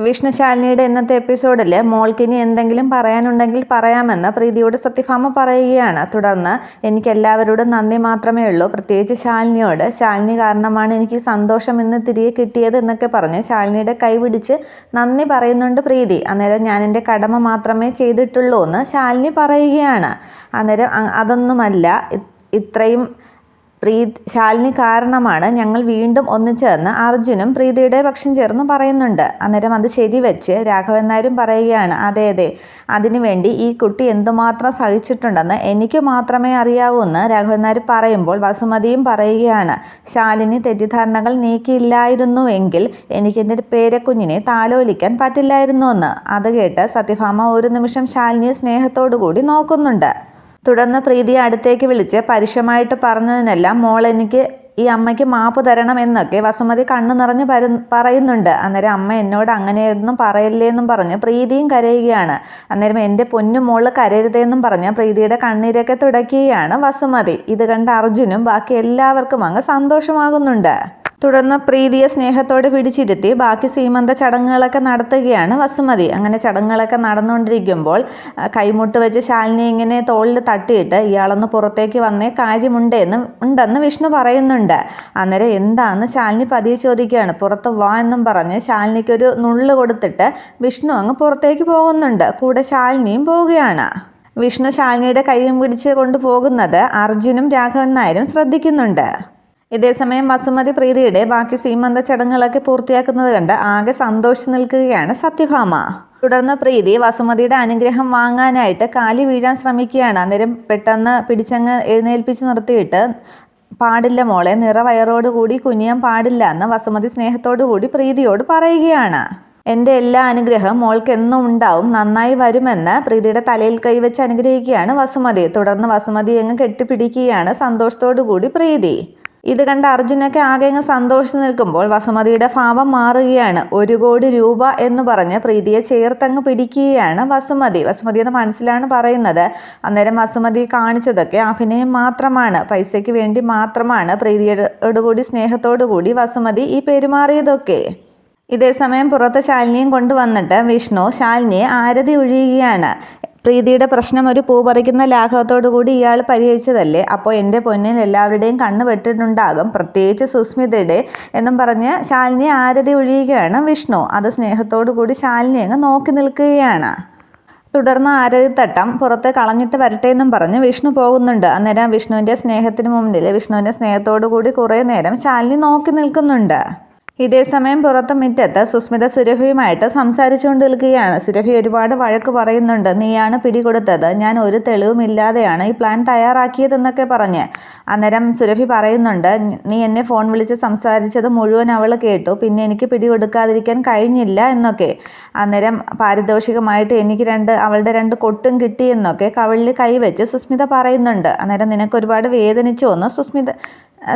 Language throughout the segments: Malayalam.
വിഷ്ണുശാലിനിയുടെ ഇന്നത്തെ എപ്പിസോഡിൽ മോൾക്കിനി എന്തെങ്കിലും പറയാനുണ്ടെങ്കിൽ പറയാമെന്ന് പ്രീതിയോട് സത്യഭാമ പറയുകയാണ്. തുടർന്ന് എനിക്ക് എല്ലാവരോടും നന്ദി മാത്രമേ ഉള്ളൂ, പ്രത്യേകിച്ച് ശാലിനിയോട്. ശാലിനി കാരണമാണ് എനിക്ക് സന്തോഷം ഇന്ന് തിരികെ കിട്ടിയത് എന്നൊക്കെ പറഞ്ഞ് ശാലിനിയുടെ കൈ പിടിച്ച് നന്ദി പറയുന്നുണ്ട് പ്രീതി. അന്നേരം ഞാൻ എൻ്റെ കടമ മാത്രമേ ചെയ്തിട്ടുള്ളൂ എന്ന് ശാലിനി പറയുകയാണ്. അന്നേരം അതൊന്നുമല്ല, ഇത്രയും ശാലിനി കാരണമാണ് ഞങ്ങൾ വീണ്ടും ഒന്നിച്ചേർന്ന് അർജുനും പ്രീതിയുടെ പക്ഷം ചേർന്ന് പറയുന്നുണ്ട്. അന്നേരം അത് ശരിവെച്ച് രാഘവൻ നായരും പറയുകയാണ്, അതെ അതെ, അതിനുവേണ്ടി ഈ കുട്ടി എന്തുമാത്രം സഹിച്ചിട്ടുണ്ടെന്ന് എനിക്ക് മാത്രമേ അറിയാവൂ എന്ന് രാഘവൻ നായർ പറയുമ്പോൾ വസുമതിയും പറയുകയാണ്, ശാലിനി തെറ്റിദ്ധാരണകൾ നീക്കിയില്ലായിരുന്നുവെങ്കിൽ എനിക്ക് എൻ്റെ പേരക്കുഞ്ഞിനെ താലോലിക്കാൻ പറ്റില്ലായിരുന്നു എന്ന്. അത് കേട്ട് സത്യഭാമ ഒരു നിമിഷം ശാലിനിയെ സ്നേഹത്തോടു കൂടി നോക്കുന്നുണ്ട്. തുടർന്ന് പ്രീതിയെ അടുത്തേക്ക് വിളിച്ച് പരുഷമായിട്ട് പറഞ്ഞതിനെല്ലാം മോൾ എനിക്ക് ഈ അമ്മയ്ക്ക് മാപ്പ് തരണം എന്നൊക്കെ വസുമതി കണ്ണു നിറഞ്ഞ് പറയുന്നുണ്ട്. അന്നേരം അമ്മ എന്നോട് അങ്ങനെയൊന്നും പറയല്ലേ എന്നും പറഞ്ഞ് പ്രീതിയും കരയുകയാണ്. അന്നേരം എൻ്റെ പൊന്നു മോള് കരയരുതേന്നും പറഞ്ഞ് പ്രീതിയുടെ കണ്ണീരൊക്കെ തുടയ്ക്കുകയാണ് വസുമതി. ഇത് കണ്ട് അർജുനും ബാക്കി എല്ലാവർക്കും അങ്ങ് സന്തോഷമാകുന്നുണ്ട്. തുടർന്ന് പ്രീതിയെ സ്നേഹത്തോടെ പിടിച്ചിരുത്തി ബാക്കി സീമന്ത ചടങ്ങുകളൊക്കെ നടത്തുകയാണ് വസുമതി. അങ്ങനെ ചടങ്ങുകളൊക്കെ നടന്നുകൊണ്ടിരിക്കുമ്പോൾ കൈമുട്ട് വെച്ച് ശാലിനി ഇങ്ങനെ തോളിൽ തട്ടിയിട്ട് ഇയാളൊന്ന് പുറത്തേക്ക് വന്നേ കാര്യമുണ്ടെന്ന് വിഷ്ണു പറയുന്നുണ്ട്. അന്നേരം എന്താണെന്ന് ശാലിനി പതിയെ ചോദിക്കുകയാണ്. പുറത്ത് വാ എന്നും പറഞ്ഞ് ശാലിനിക്കൊരു നുള്ളു കൊടുത്തിട്ട് വിഷ്ണു അങ്ങ് പുറത്തേക്ക് പോകുന്നുണ്ട്. കൂടെ ശാലിനിയും പോവുകയാണ്. വിഷ്ണു ശാലിനിയുടെ കൈയും പിടിച്ച് കൊണ്ടുപോകുന്നത് അർജുനും രാഘവൻ നായരും ശ്രദ്ധിക്കുന്നുണ്ട്. ഇതേസമയം വസുമതി പ്രീതിയുടെ ബാക്കി സീമന്ത ചടങ്ങുകളൊക്കെ പൂർത്തിയാക്കുന്നത് കണ്ട് ആകെ സന്തോഷിച്ച് നിൽക്കുകയാണ് സത്യഭാമ. തുടർന്ന് പ്രീതി വസുമതിയുടെ അനുഗ്രഹം വാങ്ങാനായിട്ട് കാലി വീഴാൻ ശ്രമിക്കുകയാണ്. അന്നേരം പെട്ടെന്ന് പിടിച്ചങ്ങ് എഴുന്നേൽപ്പിച്ച് നിർത്തിയിട്ട്, പാടില്ല മോളെ, നിറവയറോടുകൂടി കുനിയാൻ പാടില്ല എന്ന് വസുമതി സ്നേഹത്തോടു കൂടി പ്രീതിയോട് പറയുകയാണ്. എൻ്റെ എല്ലാ അനുഗ്രഹവും മോൾക്ക് എന്നും ഉണ്ടാവും, നന്നായി വരുമെന്ന് പ്രീതിയുടെ തലയിൽ കൈവച്ച് അനുഗ്രഹിക്കുകയാണ് വസുമതി. തുടർന്ന് വസുമതി അങ്ങ് കെട്ടിപ്പിടിക്കുകയാണ് സന്തോഷത്തോടു കൂടി പ്രീതി. ഇത് കണ്ട അർജുനൊക്കെ ആകെ അങ്ങ് സന്തോഷിച്ച് നിൽക്കുമ്പോൾ വസുമതിയുടെ ഭാവം മാറുകയാണ്. 1 കോടി രൂപ എന്ന് പറഞ്ഞ് പ്രീതിയെ ചേർത്തങ്ങ് പിടിക്കുകയാണ് വസുമതി. വസുമതി എന്ന് മനസ്സിലാണ് പറയുന്നത്. അന്നേരം വസുമതി കാണിച്ചതൊക്കെ അഭിനയം മാത്രമാണ്, പൈസയ്ക്ക് വേണ്ടി മാത്രമാണ് പ്രീതിയോട് കൂടി സ്നേഹത്തോടു കൂടി വസുമതി ഈ പെരുമാറിയതൊക്കെ. ഇതേസമയം പുറത്ത് ശാലിനിയും കൊണ്ടുവന്നിട്ട് വിഷ്ണു ശാലിനിയെ ആരതി ഒഴിയുകയാണ്. പ്രീതിയുടെ പ്രശ്നം ഒരു പൂ പറിക്കുന്ന ലാഘവത്തോടു കൂടി ഇയാൾ പരിഹരിച്ചതല്ലേ, അപ്പോൾ എൻ്റെ പൊന്നിൽ എല്ലാവരുടെയും കണ്ണ് വെട്ടിട്ടുണ്ടാകും, പ്രത്യേകിച്ച് സുസ്മിതയുടെ എന്നും പറഞ്ഞ് ശാലിനിയെ ആരതി ഒഴിയുകയാണ് വിഷ്ണു. അത് സ്നേഹത്തോടു കൂടി ശാലിനി അങ്ങ് നോക്കി നിൽക്കുകയാണ്. തുടർന്ന് ആരതിത്തട്ടം പുറത്ത് കളഞ്ഞിട്ട് വരട്ടെ എന്നും പറഞ്ഞ് വിഷ്ണു പോകുന്നുണ്ട്. അന്നേരം വിഷ്ണുവിൻ്റെ സ്നേഹത്തിന് മുന്നിൽ വിഷ്ണുവിൻ്റെ സ്നേഹത്തോടു കൂടി കുറേ നേരം ശാലിനി നോക്കി നിൽക്കുന്നുണ്ട്. ഇതേസമയം പുറത്ത് മുറ്റത്ത് സുസ്മിത സുരഭിയുമായിട്ട് സംസാരിച്ചുകൊണ്ട് നിൽക്കുകയാണ്. സുരഭി ഒരുപാട് വഴക്ക് പറയുന്നുണ്ട്, നീയാണ് പിടികൊടുത്തത്, ഞാൻ ഒരു തെളിവുമില്ലാതെയാണ് ഈ പ്ലാൻ തയ്യാറാക്കിയതെന്നൊക്കെ പറഞ്ഞ്. അന്നേരം സുരഭി പറയുന്നുണ്ട്, നീ എന്നെ ഫോൺ വിളിച്ച് സംസാരിച്ചത് മുഴുവൻ അവൾ കേട്ടു, പിന്നെ എനിക്ക് പിടികൊടുക്കാതിരിക്കാൻ കഴിഞ്ഞില്ല എന്നൊക്കെ. അന്നേരം പാരിതോഷികമായിട്ട് എനിക്ക് അവളുടെ 2 കൊട്ടും കിട്ടിയെന്നൊക്കെ കവിളിൽ കൈവച്ച് സുസ്മിത പറയുന്നുണ്ട്. അന്നേരം നിനക്ക് ഒരുപാട് വേദനിച്ചോ എന്ന്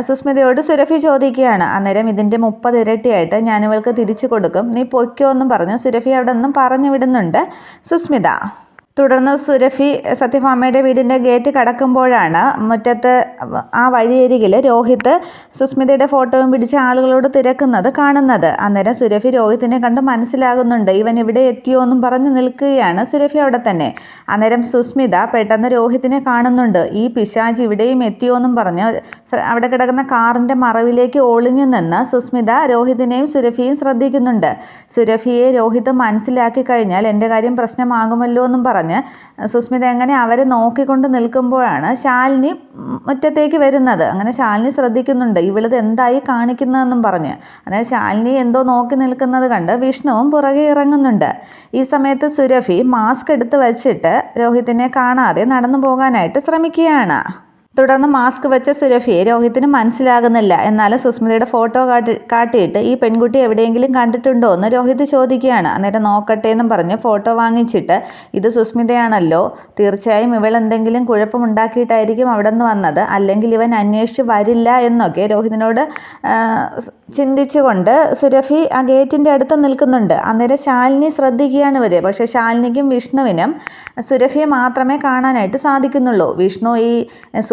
സുസ്മിതയോട് സുരഭി ചോദിക്കുകയാണ്. അന്നേരം ഇതിൻ്റെ 30 ഇരട്ടിയായിട്ട് ഞാനിവൾക്ക് തിരിച്ചു കൊടുക്കും, നീ പൊയ്ക്കോ എന്നും പറഞ്ഞ് സുരഭി അവിടെ നിന്നും പറഞ്ഞു വിടുന്നുണ്ട് സുസ്മിത. തുടർന്ന് സുരഭി സത്യഭാമയുടെ വീടിൻ്റെ ഗേറ്റ് കടക്കുമ്പോഴാണ് മുറ്റത്ത് ആ വഴിയരികിൽ രോഹിത് സുസ്മിതയുടെ ഫോട്ടോയും പിടിച്ച് ആളുകളോട് തിരക്കുന്നത് കാണുന്നത്. അന്നേരം സുരഭി രോഹിത്തിനെ കണ്ട് മനസ്സിലാകുന്നുണ്ട്, ഇവൻ ഇവിടെ എത്തിയോ എന്നും പറഞ്ഞ് നിൽക്കുകയാണ് സുരഭി അവിടെ തന്നെ. അന്നേരം സുസ്മിത പെട്ടെന്ന് രോഹിത്തിനെ കാണുന്നുണ്ട്. ഈ പിശാച് ഇവിടെയും എത്തിയോ എന്നും പറഞ്ഞ് അവിടെ കിടക്കുന്ന കാറിൻ്റെ മറവിലേക്ക് ഒളിഞ്ഞു നിന്ന് സുസ്മിത രോഹിത്തിനെയും സുരഭിയും ശ്രദ്ധിക്കുന്നുണ്ട്. സുരഭിയെ രോഹിത് മനസ്സിലാക്കി കഴിഞ്ഞാൽ എൻ്റെ കാര്യം പ്രശ്നമാകുമല്ലോ എന്നും പറഞ്ഞ് സുസ്മിത എങ്ങനെ അവരെ നോക്കിക്കൊണ്ട് നിൽക്കുമ്പോഴാണ് ശാലിനി മുറ്റത്തേക്ക് വരുന്നത്. അങ്ങനെ ശാലിനി ശ്രദ്ധിക്കുന്നുണ്ട്, ഇവളിത് എന്തായി കാണിക്കുന്നതെന്നും പറഞ്ഞ്. അതായത് ശാലിനി എന്തോ നോക്കി നിൽക്കുന്നത് കണ്ട് വിഷ്ണുവും പുറകെ ഇറങ്ങുന്നുണ്ട്. ഈ സമയത്ത് സുരഭി മാസ്ക് എടുത്ത് വെച്ചിട്ട് രോഹിത്തിനെ കാണാതെ നടന്നു പോകാനായിട്ട് ശ്രമിക്കുകയാണ്. തുടർന്ന് മാസ്ക് വെച്ച സുരഭിയെ രോഹിത്തിന് മനസ്സിലാകുന്നില്ല. എന്നാലും സുസ്മിതയുടെ ഫോട്ടോ കാട്ടിയിട്ട് ഈ പെൺകുട്ടി എവിടെയെങ്കിലും കണ്ടിട്ടുണ്ടോ എന്ന് രോഹിത് ചോദിക്കുകയാണ്. അന്നേരം നോക്കട്ടെ എന്നും പറഞ്ഞ് ഫോട്ടോ വാങ്ങിച്ചിട്ട്, ഇത് സുസ്മിതയാണല്ലോ, തീർച്ചയായും ഇവൾ എന്തെങ്കിലും കുഴപ്പമുണ്ടാക്കിയിട്ടായിരിക്കും അവിടെ നിന്ന് വന്നത്, അല്ലെങ്കിൽ ഇവൻ അന്വേഷിച്ച് വരില്ല എന്നൊക്കെ രോഹിതിനോട് ചിന്തിച്ചുകൊണ്ട് സുരഭി ആ ഗേറ്റിൻ്റെ അടുത്ത് നിൽക്കുന്നുണ്ട്. അന്നേരം ശാലിനി ശ്രദ്ധിക്കുകയാണ് ഇവർ. പക്ഷേ ശാലിനിക്കും വിഷ്ണുവിനും സുരഭിയെ മാത്രമേ കാണാനായിട്ട് സാധിക്കുന്നുള്ളൂ. വിഷ്ണു ഈ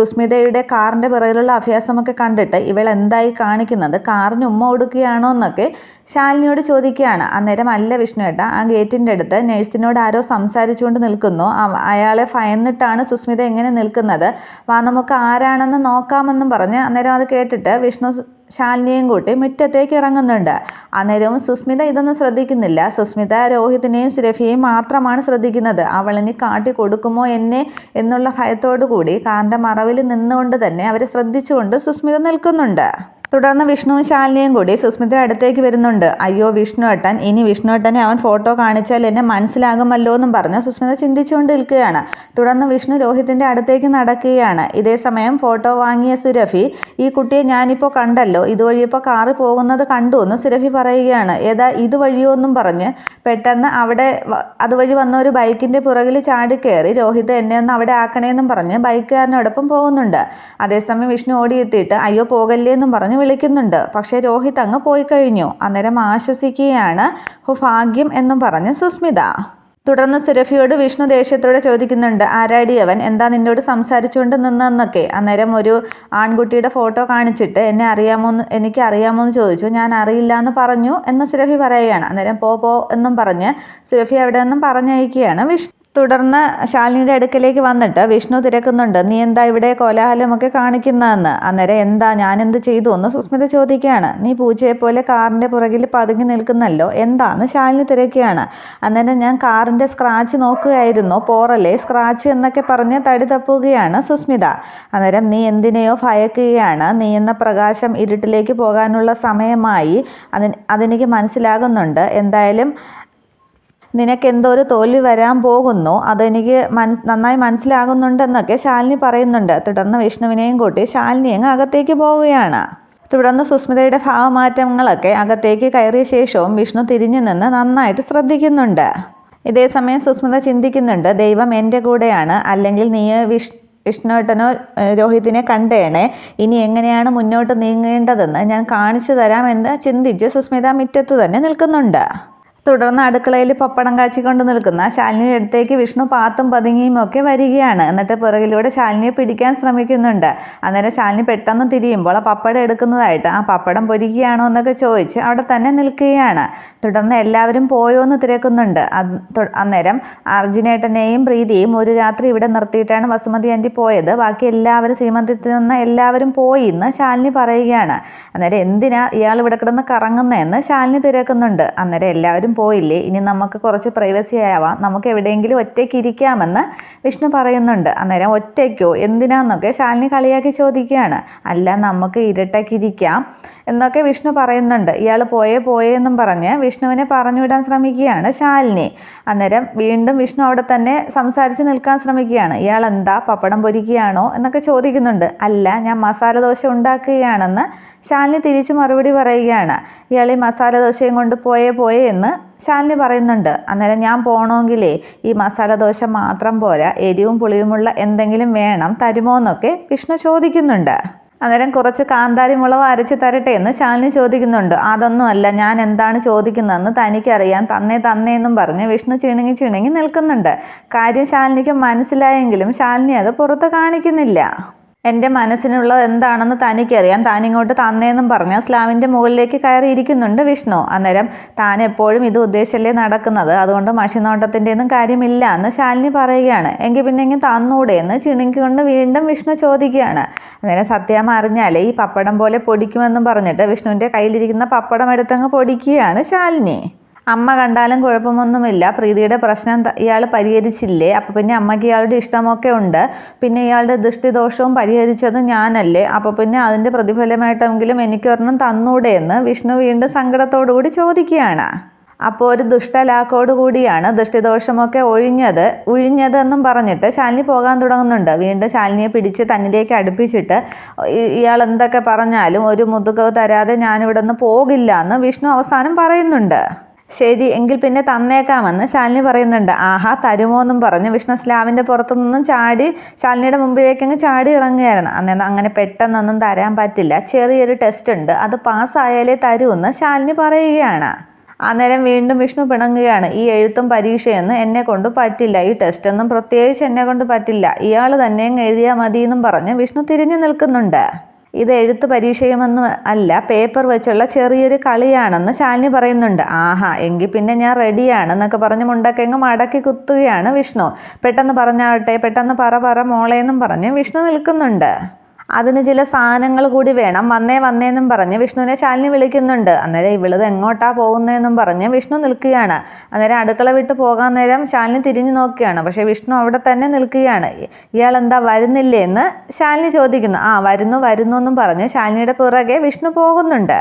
സുസ്മിതയുടെ കാറിൻ്റെ പിറകിലുള്ള അഭ്യാസമൊക്കെ കണ്ടിട്ട് ഇവൾ എന്തായി കാണിക്കുന്നത്, കാറിന് ഉമ്മ കൊടുക്കുകയാണോ എന്നൊക്കെ ശാലിനിയോട് ചോദിക്കുകയാണ്. അന്നേരം അല്ല വിഷ്ണുവേട്ട, ആ ഗേറ്റിൻ്റെ അടുത്ത് നഴ്സിനോട് ആരോ സംസാരിച്ചുകൊണ്ട് നിൽക്കുന്നു, അയാളെ ഭയന്നിട്ടാണ് സുസ്മിത എങ്ങനെ നിൽക്കുന്നത്, വാ നമുക്ക് ആരാണെന്ന് നോക്കാമെന്നും പറഞ്ഞ് അന്നേരം അത് കേട്ടിട്ട് വിഷ്ണു ശാലിനിയും കൂട്ടി മുറ്റത്തേക്ക് ഇറങ്ങുന്നുണ്ട്. അന്നേരവും സുസ്മിത ഇതൊന്നും ശ്രദ്ധിക്കുന്നില്ല. സുസ്മിത രോഹിതിനെയും സുരഭിയെയും മാത്രമാണ് ശ്രദ്ധിക്കുന്നത്. അവളിനി കാട്ടി കൊടുക്കുമോ എന്നെ എന്നുള്ള ഭയത്തോടു കൂടി കാറിൻ്റെ മറവിൽ നിന്നുകൊണ്ട് തന്നെ അവരെ ശ്രദ്ധിച്ചുകൊണ്ട് സുസ്മിത നിൽക്കുന്നുണ്ട്. തുടർന്ന് വിഷ്ണുവും ശാലിനിയും കൂടി സുസ്മിതയുടെ അടുത്തേക്ക് വരുന്നുണ്ട്. അയ്യോ വിഷ്ണുവേട്ടൻ, ഇനി വിഷ്ണുവേട്ടനെ അവൻ ഫോട്ടോ കാണിച്ചാൽ എന്നെ മനസ്സിലാകുമല്ലോ എന്നും പറഞ്ഞ് സുസ്മിത ചിന്തിച്ചുകൊണ്ട് നിൽക്കുകയാണ്. തുടർന്ന് വിഷ്ണു രോഹിതിൻ്റെ അടുത്തേക്ക് നടക്കുകയാണ്. ഇതേ സമയം ഫോട്ടോ വാങ്ങിയ സുരഭി, ഈ കുട്ടിയെ ഞാനിപ്പോൾ കണ്ടല്ലോ, ഇതുവഴി ഇപ്പോൾ കാറ് പോകുന്നത് കണ്ടു എന്ന് സുരഭി പറയുകയാണ്. ഏതാ ഇതുവഴിയോ എന്നും പറഞ്ഞ് പെട്ടെന്ന് അവിടെ അതുവഴി വന്ന ഒരു ബൈക്കിൻ്റെ പുറകിൽ ചാടിക്കയറി രോഹിത് എന്നെ ഒന്ന് അവിടെ ആക്കണേന്നും പറഞ്ഞ് ബൈക്കുകാരനോടൊപ്പം പോകുന്നുണ്ട്. അതേസമയം വിഷ്ണു ഓടിയെത്തിയിട്ട് അയ്യോ പോകല്ലേ എന്നും പറഞ്ഞ് വിളിക്കുന്നുണ്ട്. പക്ഷേ രോഹിത് അങ്ങ് പോയി കഴിഞ്ഞു. അന്നേരം ആശ്വസിക്കുകയാണ്. ഭാഗ്യം എന്നും പറഞ്ഞ് സുസ്മിത. തുടർന്ന് സുരഭിയോട് വിഷ്ണു ദേഷ്യത്തോടെ ചോദിക്കുന്നുണ്ട്, ആരാടി അവൻ, എന്താ നിന്നോട് സംസാരിച്ചുകൊണ്ട് നിന്നെന്നൊക്കെ. അന്നേരം ഒരു ആൺകുട്ടിയുടെ ഫോട്ടോ കാണിച്ചിട്ട് എനിക്ക് അറിയാമോ എന്ന് ചോദിച്ചു. ഞാൻ അറിയില്ല എന്ന് പറഞ്ഞു എന്ന് സുരഭി പറയുകയാണ്. അന്നേരം പോ എന്നും പറഞ്ഞ് സുരഭി അവിടെ നിന്നും പറഞ്ഞയക്കുകയാണ് വിഷ്ണു. തുടർന്ന് ശാലിനിയുടെ അടുക്കലേക്ക് വന്നിട്ട് വിഷ്ണു തിരക്കുന്നുണ്ട്, നീ എന്താ ഇവിടെ കോലാഹലമൊക്കെ കാണിക്കുന്നതെന്ന്. അന്നേരം എന്താ, ഞാനെന്ത് ചെയ്തു എന്ന് സുസ്മിത ചോദിക്കുകയാണ്. നീ പൂച്ചയെപ്പോലെ കാറിൻ്റെ പുറകിൽ പതുങ്ങി നിൽക്കുന്നല്ലോ, എന്താന്ന് ശാലിനി തിരക്കുകയാണ്. അന്നേരം ഞാൻ കാറിൻ്റെ സ്ക്രാച്ച് നോക്കുകയായിരുന്നു, പോറല്ലേ സ്ക്രാച്ച് എന്നൊക്കെ പറഞ്ഞ് തടി തപ്പുകയാണ് സുസ്മിത. അന്നേരം നീ എന്തിനെയോ ഭയക്കുകയാണ്, നീ എന്ന പ്രകാശം ഇരുട്ടിലേക്ക് പോകാനുള്ള സമയമായി, അതെനിക്ക് മനസ്സിലാകുന്നുണ്ട്. എന്തായാലും നിനക്കെന്തോ ഒരു തോൽവി വരാൻ പോകുന്നു, അതെനിക്ക് നന്നായി മനസ്സിലാകുന്നുണ്ടെന്നൊക്കെ ശാലിനി പറയുന്നുണ്ട്. തുടർന്ന് വിഷ്ണുവിനെയും കൂട്ടി ശാലിനി അങ്ങ് അകത്തേക്ക് പോവുകയാണ്. തുടർന്ന് സുസ്മിതയുടെ ഭാവമാറ്റങ്ങളൊക്കെ അകത്തേക്ക് കയറിയ ശേഷവും വിഷ്ണു തിരിഞ്ഞു നിന്ന് നന്നായിട്ട് ശ്രദ്ധിക്കുന്നുണ്ട്. ഇതേസമയം സുസ്മിത ചിന്തിക്കുന്നുണ്ട്, ദൈവം എൻ്റെ കൂടെയാണ്, അല്ലെങ്കിൽ നീ വിഷ്ണുവേട്ടനോ രോഹിതിനെ കണ്ടേണേ, ഇനി എങ്ങനെയാണ് മുന്നോട്ട് നീങ്ങേണ്ടതെന്ന് ഞാൻ കാണിച്ചു തരാമെന്ന് ചിന്തിച്ച് സുസ്മിത മുറ്റത്ത് തന്നെ നിൽക്കുന്നുണ്ട്. തുടർന്ന് അടുക്കളയിൽ പപ്പടം കാച്ചിക്കൊണ്ട് നിൽക്കുന്ന ശാലിനിയുടെ അടുത്തേക്ക് വിഷ്ണു പാത്തും പതുങ്ങിയും ഒക്കെ വരികയാണ്. എന്നിട്ട് പിറകിലൂടെ ശാലിനിയെ പിടിക്കാൻ ശ്രമിക്കുന്നുണ്ട്. അന്നേരം ശാലിനി പെട്ടെന്ന് തിരിയുമ്പോൾ ആ പപ്പടം എടുക്കുന്നതായിട്ട് ആ പപ്പടം പൊരിക്കുകയാണോ എന്നൊക്കെ ചോദിച്ച് അവിടെ തന്നെ നിൽക്കുകയാണ്. തുടർന്ന് എല്ലാവരും പോയോ എന്ന് തിരക്കുന്നുണ്ട്. അന്നേരം അർജുനേട്ടനെയും പ്രീതിയെയും ഒരു രാത്രി ഇവിടെ നിർത്തിയിട്ടാണ് വസുമതി ആൻറ്റി പോയത്, ബാക്കി എല്ലാവരും ശ്രീമന്തിരത്തിൽ നിന്ന് എല്ലാവരും പോയി എന്ന് ശാലിനി പറയുകയാണ്. അന്നേരം എന്തിനാ ഇയാൾ ഇവിടെ കിടന്ന് കറങ്ങുന്നതെന്ന് ശാലിനി തിരക്കുന്നുണ്ട്. അന്നേരം എല്ലാവരും പോയില്ലേ, ഇനി നമുക്ക് കുറച്ച് പ്രൈവസി ആവാം, നമുക്ക് എവിടെയെങ്കിലും ഒറ്റയ്ക്ക് ഇരിക്കാമെന്ന് വിഷ്ണു പറയുന്നുണ്ട്. അന്നേരം ഒറ്റയ്ക്കോ എന്തിനാന്നൊക്കെ ശാലിനി കളിയാക്കി ചോദിക്കുകയാണ്. അല്ല നമുക്ക് ഇരട്ടക്കിരിക്കാം എന്നൊക്കെ വിഷ്ണു പറയുന്നുണ്ട്. ഇയാൾ പോയെന്നും പറഞ്ഞ് വിഷ്ണുവിനെ പറഞ്ഞുവിടാൻ ശ്രമിക്കുകയാണ് ശാലിനി. അന്നേരം വീണ്ടും വിഷ്ണു അവിടെ തന്നെ സംസാരിച്ച് നിൽക്കാൻ ശ്രമിക്കുകയാണ്. ഇയാൾ എന്താ പപ്പടം പൊരിക്കുകയാണോ എന്നൊക്കെ ചോദിക്കുന്നുണ്ട്. അല്ല, ഞാൻ മസാല ദോശ ഉണ്ടാക്കുകയാണെന്ന് ശാലിനി തിരിച്ചു മറുപടി പറയുകയാണ്. ഇയാൾ ഈ മസാല ദോശയും കൊണ്ട് പോയേ എന്ന് ശാലിനി പറയുന്നുണ്ട്. അന്നേരം ഞാൻ പോകണമെങ്കിലേ ഈ മസാല ദോശ മാത്രം പോരാ, എരിവും പുളിയുമുള്ള എന്തെങ്കിലും വേണം, തരുമോ എന്നൊക്കെ വിഷ്ണു ചോദിക്കുന്നുണ്ട്. അന്നേരം കുറച്ച് കാന്താരി മുളക് അരച്ച് തരട്ടെ എന്ന് ശാലിനി ചോദിക്കുന്നുണ്ട്. അതൊന്നും അല്ല, ഞാൻ എന്താണ് ചോദിക്കുന്നതെന്ന് തനിക്കറിയാം, തന്നേ എന്നും പറഞ്ഞ് വിഷ്ണു ചിണുങ്ങി നിൽക്കുന്നുണ്ട്. കാര്യം ശാലിനിക്ക് മനസ്സിലായെങ്കിലും ശാലിനി അത് പുറത്ത് കാണിക്കുന്നില്ല. എൻ്റെ മനസ്സിനുള്ളത് എന്താണെന്ന് തനിക്കറിയാം, താനിങ്ങോട്ട് തന്നേന്നും പറഞ്ഞ് സ്ലാവിൻ്റെ മുകളിലേക്ക് കയറിയിരിക്കുന്നുണ്ട് വിഷ്ണു. അന്നേരം താൻ എപ്പോഴും ഇത് ഉദ്ദേശിച്ചല്ലേ നടക്കുന്നത്, അതുകൊണ്ട് മഷിനോട്ടത്തിൻ്റെ ഒന്നും കാര്യമില്ല എന്ന് ശാലിനി പറയുകയാണ്. എങ്കിൽ പിന്നെ തന്നൂടെ എന്ന് ചിണിക്കൊണ്ട് വീണ്ടും വിഷ്ണു ചോദിക്കുകയാണ്. അന്നേരം സത്യം അറിഞ്ഞാലേ ഈ പപ്പടം പോലെ പൊടിക്കുമെന്നും പറഞ്ഞിട്ട് വിഷ്ണുവിൻ്റെ കയ്യിലിരിക്കുന്ന പപ്പടം എടുത്തങ്ങ് പൊടിക്കുകയാണ് ശാലിനി. അമ്മ കണ്ടാലും കുഴപ്പമൊന്നുമില്ല, പ്രീതിയുടെ പ്രശ്നം ഇയാൾ പരിഹരിച്ചില്ലേ, അപ്പോൾ പിന്നെ അമ്മയ്ക്ക് ഇയാളുടെ ഇഷ്ടമൊക്കെ ഉണ്ട്, പിന്നെ ഇയാളുടെ ദൃഷ്ടിദോഷവും പരിഹരിച്ചത് ഞാനല്ലേ, അപ്പോൾ പിന്നെ അതിൻ്റെ പ്രതിഫലമായിട്ടെങ്കിലും എനിക്കൊരെണ്ണം തന്നൂടെ എന്ന് വിഷ്ണു വീണ്ടും സങ്കടത്തോടു കൂടി ചോദിക്കുകയാണ്. അപ്പോൾ ഒരു ദുഷ്ടലാക്കോട് കൂടിയാണ് ദൃഷ്ടിദോഷമൊക്കെ ഒഴിഞ്ഞതെന്നും പറഞ്ഞിട്ട് ശാലിനി പോകാൻ തുടങ്ങുന്നുണ്ട്. വീണ്ടും ശാലിനിയെ പിടിച്ച് തന്നിലേക്ക് അടുപ്പിച്ചിട്ട് ഇയാൾ എന്തൊക്കെ പറഞ്ഞാലും ഒരു മുതുക തരാതെ ഞാനിവിടെ നിന്ന് പോകില്ല എന്ന് വിഷ്ണു അവസാനം പറയുന്നുണ്ട്. ശരി എങ്കിൽ പിന്നെ തന്നേക്കാമെന്ന് ശാലിനി പറയുന്നുണ്ട്. ആഹാ തരുമോ എന്നും പറഞ്ഞ് വിഷ്ണു സ്ലാവിൻ്റെ പുറത്തു നിന്നും ചാടി ശാലിനിയുടെ മുമ്പിലേക്കങ്ങ് ചാടി ഇറങ്ങുകയായിരുന്നു. അങ്ങനെ പെട്ടെന്നൊന്നും തരാൻ പറ്റില്ല, ചെറിയൊരു ടെസ്റ്റ് ഉണ്ട്, അത് പാസ്സായാലേ തരുമെന്ന് ശാലിനി പറയുകയാണ്. അന്നേരം വീണ്ടും വിഷ്ണു പിണങ്ങുകയാണ്. ഈ എഴുത്തും പരീക്ഷയൊന്നും എന്നെ കൊണ്ട് പറ്റില്ല, ഈ ടെസ്റ്റൊന്നും പ്രത്യേകിച്ച് എന്നെ കൊണ്ട് പറ്റില്ല, ഇയാൾ തന്നെ എഴുതിയാൽ മതി എന്നും പറഞ്ഞ് വിഷ്ണു തിരിഞ്ഞു നിൽക്കുന്നുണ്ട്. ഇത് എഴുത്ത് പരീക്ഷയുമൊന്നും അല്ല, പേപ്പർ വെച്ചുള്ള ചെറിയൊരു കളിയാണെന്ന് ശാലിനി പറയുന്നുണ്ട്. ആഹാ, എങ്കിൽ പിന്നെ ഞാൻ റെഡിയാണ് എന്നൊക്കെ പറഞ്ഞ് മുണ്ടക്കെങ്ങ് മടക്കി കുത്തുകയാണ് വിഷ്ണു. പെട്ടെന്ന് പറഞ്ഞാവട്ടെ, പെട്ടെന്ന് പറ മോളേന്നും പറഞ്ഞ് വിഷ്ണു നിൽക്കുന്നുണ്ട്. അതിന് ചില സാധനങ്ങൾ കൂടി വേണം, വന്നേന്നും പറഞ്ഞ് വിഷ്ണുവിനെ ശാലിനി വിളിക്കുന്നുണ്ട്. അന്നേരം ഇവളിത് എങ്ങോട്ടാ പോകുന്നതെന്നും പറഞ്ഞ് വിഷ്ണു നിൽക്കുകയാണ്. അന്നേരം അടുക്കള വിട്ട് പോകാൻ നേരം ശാലിനി തിരിഞ്ഞു നോക്കുകയാണ്. പക്ഷേ വിഷ്ണു അവിടെ തന്നെ നിൽക്കുകയാണ്. ഇയാൾ എന്താ വരുന്നില്ലേ എന്ന് ശാലിനി ചോദിക്കുന്നു. വരുന്നു എന്നും പറഞ്ഞ് ശാലിനിയുടെ പുറകെ വിഷ്ണു പോകുന്നുണ്ട്.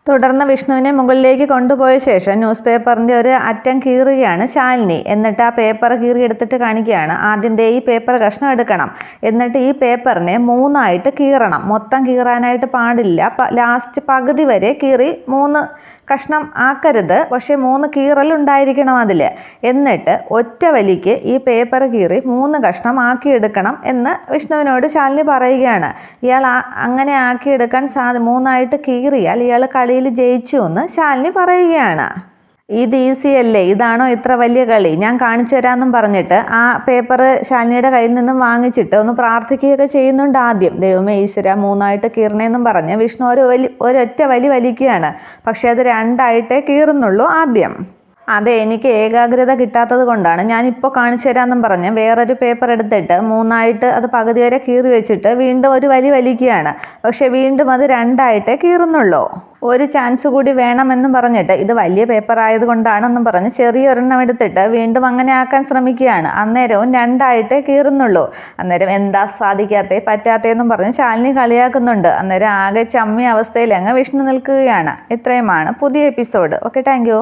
തുടർന്ന് വിഷ്ണുവിനെ മുകളിലേക്ക് കൊണ്ടുപോയ ശേഷം ന്യൂസ് പേപ്പറിൻ്റെ ഒരു അറ്റം കീറുകയാണ് ശാലിനി. എന്നിട്ട് ആ പേപ്പർ കീറിയെടുത്തിട്ട് കാണിക്കുകയാണ്. ആദ്യം ഈ പേപ്പർ കഷ്ണം എടുക്കണം, എന്നിട്ട് ഈ പേപ്പറിനെ 3 കീറണം. മൊത്തം കീറാനായിട്ട് പാടില്ല, ലാസ്റ്റ് പകുതി വരെ കീറി 3 കഷ്ണം ആക്കരുത്, പക്ഷേ 3 കീറലുണ്ടായിരിക്കണം അതിൽ. എന്നിട്ട് ഒറ്റ വലിക്ക് ഈ പേപ്പർ കീറി 3 കഷ്ണം ആക്കിയെടുക്കണം എന്ന് വിഷ്ണുവിനോട് ശാലിനി പറയുകയാണ്. ഇയാൾ അങ്ങനെ ആക്കിയെടുക്കാൻ 3 കീറിയാൽ ഇയാൾ കളിയിൽ ജയിച്ചു എന്ന് ശാലിനി പറയുകയാണ്. ഇത് ഈസി അല്ലേ, ഇതാണോ ഇത്ര വലിയ കളി, ഞാൻ കാണിച്ചു തരാമെന്നും പറഞ്ഞിട്ട് ആ പേപ്പർ ശാലിനിയുടെ കയ്യിൽ നിന്നും വാങ്ങിച്ചിട്ട് ഒന്ന് പ്രാർത്ഥിക്കുകയൊക്കെ ചെയ്യുന്നുണ്ട്. ആദ്യം ദൈവമേ ഈശ്വര 3 കീറണേന്നും പറഞ്ഞ് വിഷ്ണു ഒരൊറ്റ വലിക്കുകയാണ്. പക്ഷെ അത് 2 കീറുന്നുള്ളൂ ആദ്യം. അതെ, എനിക്ക് ഏകാഗ്രത കിട്ടാത്തത് കൊണ്ടാണ് ഞാനിപ്പോൾ കാണിച്ചു തരാമെന്നും പറഞ്ഞ് വേറൊരു പേപ്പർ എടുത്തിട്ട് 3 അത് പകുതി വരെ കീറി വെച്ചിട്ട് വീണ്ടും ഒരു വലിക്കുകയാണ്. പക്ഷെ വീണ്ടും അത് 2 കീറുന്നുള്ളൂ. ഒരു ചാൻസ് കൂടി വേണമെന്നും പറഞ്ഞിട്ട് ഇത് വലിയ പേപ്പർ ആയതുകൊണ്ടാണെന്നും പറഞ്ഞ് ചെറിയൊരെണ്ണം എടുത്തിട്ട് വീണ്ടും അങ്ങനെ ആക്കാൻ ശ്രമിക്കുകയാണ്. അന്നേരവും 2 കീറുന്നുള്ളൂ. അന്നേരം എന്താ പറ്റാത്തേന്നും പറഞ്ഞ് ശാലിനി കളിയാക്കുന്നുണ്ട്. അന്നേരം ആകെ ചമ്മിയ അവസ്ഥയിൽ അങ്ങ് വിഷ്ണു നിൽക്കുകയാണ്. ഇത്രയുമാണ് പുതിയ എപ്പിസോഡ്. Okay, thank you.